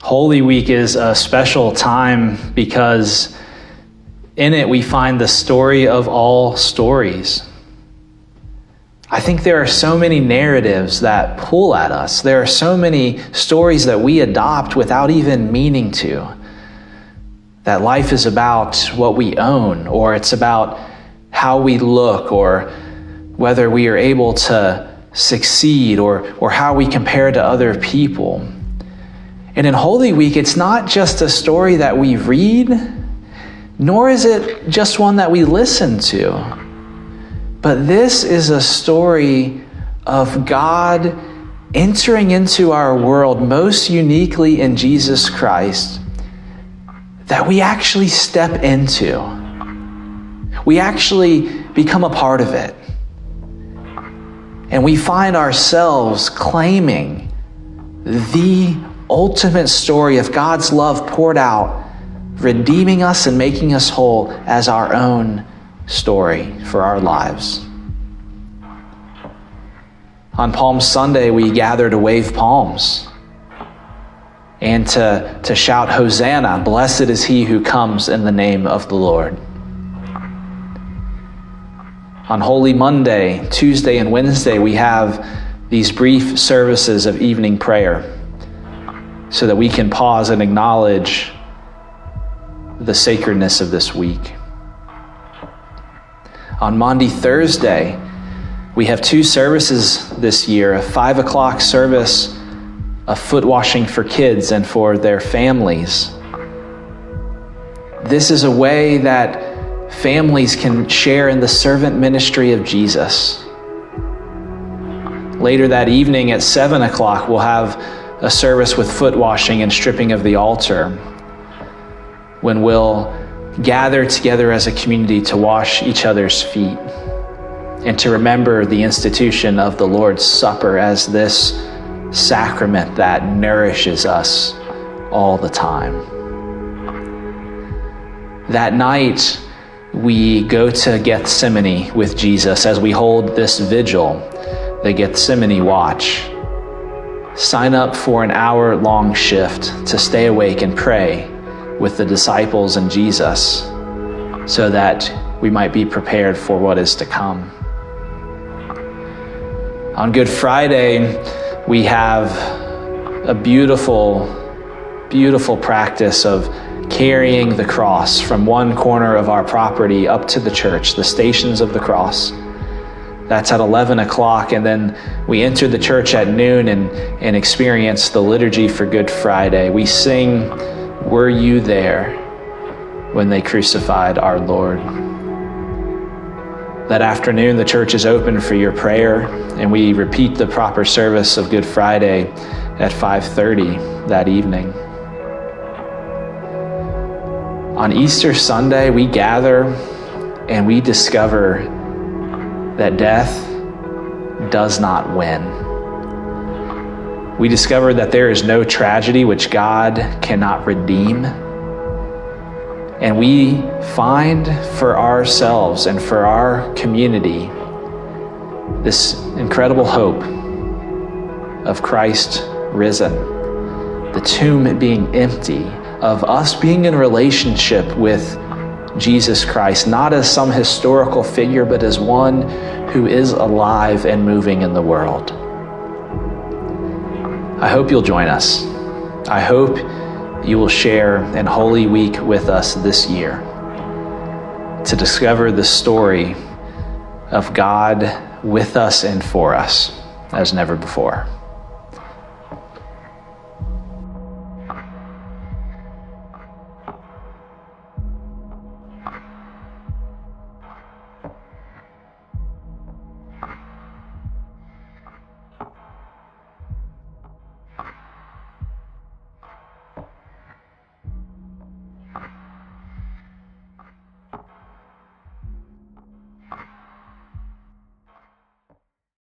Holy Week is a special time because in it we find the story of all stories. I think there are so many narratives that pull at us. There are so many stories that we adopt without even meaning to. That life is about what we own, or it's about how we look, or whether we are able to succeed, or how we compare to other people. And in Holy Week, it's not just a story that we read, nor is it just one that we listen to. But this is a story of God entering into our world most uniquely in Jesus Christ that we actually step into. We actually become a part of it. And we find ourselves claiming the ultimate story of God's love poured out, redeeming us and making us whole as our own story for our lives. On Palm Sunday, we gather to wave palms and to shout, Hosanna, blessed is he who comes in the name of the Lord. On Holy Monday, Tuesday, and Wednesday, we have these brief services of evening prayer so that we can pause and acknowledge the sacredness of this week. On Maundy Thursday, we have two services this year, a 5 o'clock service of foot washing for kids and for their families. This is a way that families can share in the servant ministry of Jesus. Later that evening at 7 o'clock, we'll have a service with foot washing and stripping of the altar, when we'll gather together as a community to wash each other's feet and to remember the institution of the Lord's Supper as this sacrament that nourishes us all the time. That night, we go to Gethsemane with Jesus as we hold this vigil, the Gethsemane Watch. Sign up for an hour-long shift to stay awake and pray with the disciples and Jesus so that we might be prepared for what is to come. On Good Friday, we have a beautiful, beautiful practice of carrying the cross from one corner of our property up to the church, the Stations of the Cross. That's at 11 o'clock, and then we enter the church at noon and experience the liturgy for Good Friday. We sing, "Were you there when they crucified our Lord?" That afternoon, the church is open for your prayer, and we repeat the proper service of Good Friday at 5:30 that evening. On Easter Sunday, we gather and we discover that death does not win. We discover that there is no tragedy which God cannot redeem. And we find for ourselves and for our community this incredible hope of Christ risen, the tomb being empty, of us being in relationship with Jesus Christ, not as some historical figure, but as one who is alive and moving in the world. I hope you'll join us. I hope you will share in Holy Week with us this year to discover the story of God with us and for us as never before.